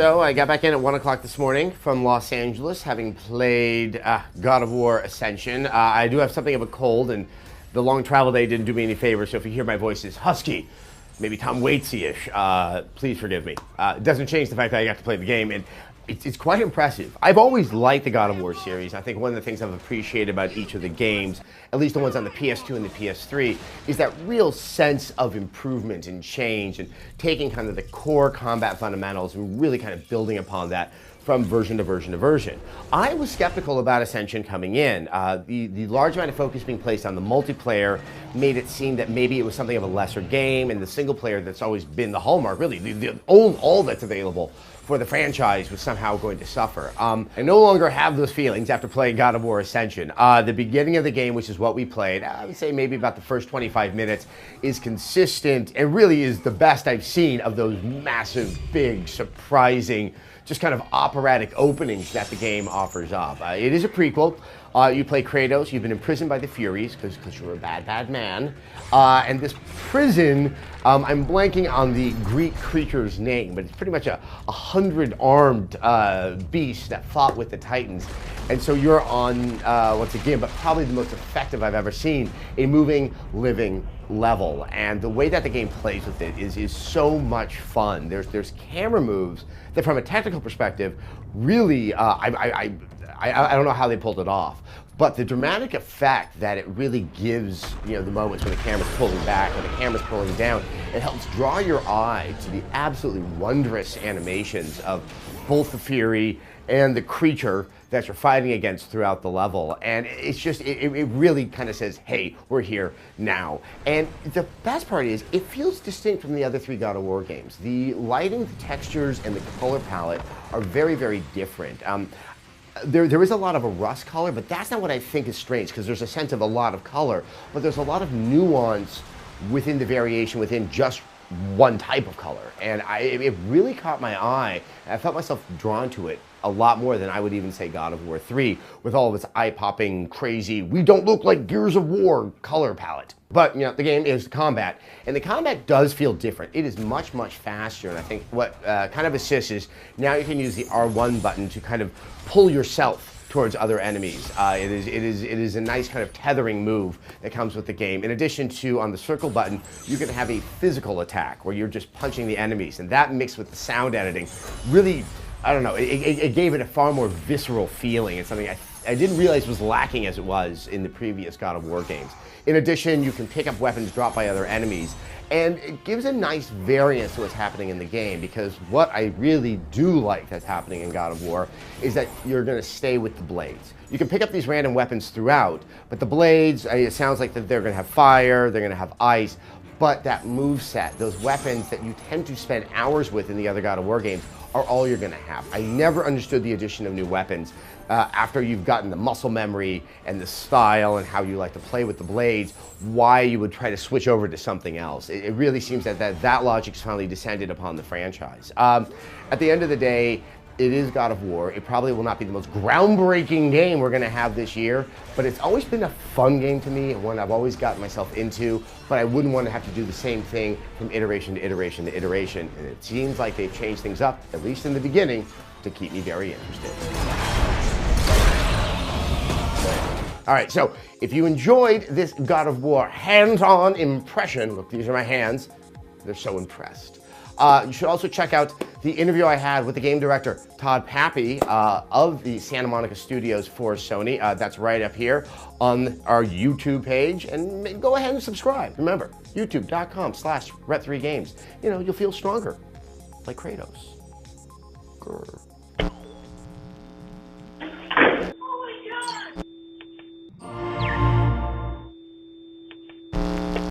So I got back in at 1 o'clock this morning from Los Angeles, having played God of War Ascension. I do have something of a cold, and the long travel day didn't do me any favors, so if you hear my voice is husky, maybe Tom Waitsy-ish, please forgive me. It doesn't change the fact that I got to play the game, and it's quite impressive. I've always liked the God of War series. I think one of the things I've appreciated about each of the games, at least the ones on the PS2 and the PS3, is that real sense of improvement and change and taking kind of the core combat fundamentals and really kind of building upon that from version to version to version. I was skeptical about Ascension coming in. The large amount of focus being placed on the multiplayer made it seem that maybe it was something of a lesser game, and the single player that's always been the hallmark, really, all that's available for the franchise was somehow going to suffer. I no longer have those feelings after playing God of War Ascension. The beginning of the game, which is what we played, I would say maybe about the first 25 minutes, is consistent and really is the best I've seen of those massive, big, surprising, just kind of operatic openings that the game offers up. It is a prequel. You play Kratos. You've been imprisoned by the Furies because you're a bad, bad man. And this prison, I'm blanking on the Greek creature's name, but it's pretty much a 100-armed beast that fought with the Titans. And so you're on, once again, but probably the most effective I've ever seen, a moving, living level. And the way that the game plays with it is so much fun. There's camera moves that, from a technical perspective, really, I don't know how they pulled it off, but the dramatic effect that it really gives, the moments when the camera's pulling back, when the camera's pulling down, it helps draw your eye to the absolutely wondrous animations of both the Fury and the creature that you're fighting against throughout the level. And it's just, it really kind of says, hey, we're here now. And the best part is, it feels distinct from the other three God of War games. The lighting, the textures, and the color palette are very, very different. There is a lot of a rust color, but that's not what I think is strange, because there's a sense of a lot of color, but there's a lot of nuance within the variation within just one type of color. And it really caught my eye. I felt myself drawn to it a lot more than I would even say God of War 3, with all of its eye-popping, crazy, we don't look like Gears of War color palette. But, the game is combat, and the combat does feel different. It is much, much faster, and I think what kind of assists is now you can use the R1 button to kind of pull yourself towards other enemies. It is a nice kind of tethering move that comes with the game. In addition to, on the circle button, you can have a physical attack where you're just punching the enemies, and that mixed with the sound editing really, I don't know, it gave it a far more visceral feeling. It's something I didn't realize was lacking as it was in the previous God of War games. In addition, you can pick up weapons dropped by other enemies, and it gives a nice variance to what's happening in the game, because what I really do like that's happening in God of War is that you're going to stay with the blades. You can pick up these random weapons throughout, but the blades, it sounds like that they're going to have fire, they're going to have ice, but that moveset, those weapons that you tend to spend hours with in the other God of War games, are all you're going to have. I never understood the addition of new weapons after you've gotten the muscle memory and the style and how you like to play with the blades, why you would try to switch over to something else. It really seems that logic's finally descended upon the franchise. At the end of the day, it is God of War. It probably will not be the most groundbreaking game we're going to have this year, but it's always been a fun game to me, and one I've always gotten myself into, but I wouldn't want to have to do the same thing from iteration to iteration to iteration, and it seems like they've changed things up, at least in the beginning, to keep me very interested. All right, so if you enjoyed this God of War hands-on impression, look, these are my hands, they're so impressed. You should also check out the interview I had with the game director, Todd Pappy, of the Santa Monica studios for Sony. That's right up here on our YouTube page, and go ahead and subscribe. Remember, youtube.com/Ret3Games. You'll feel stronger, like Kratos. Grr.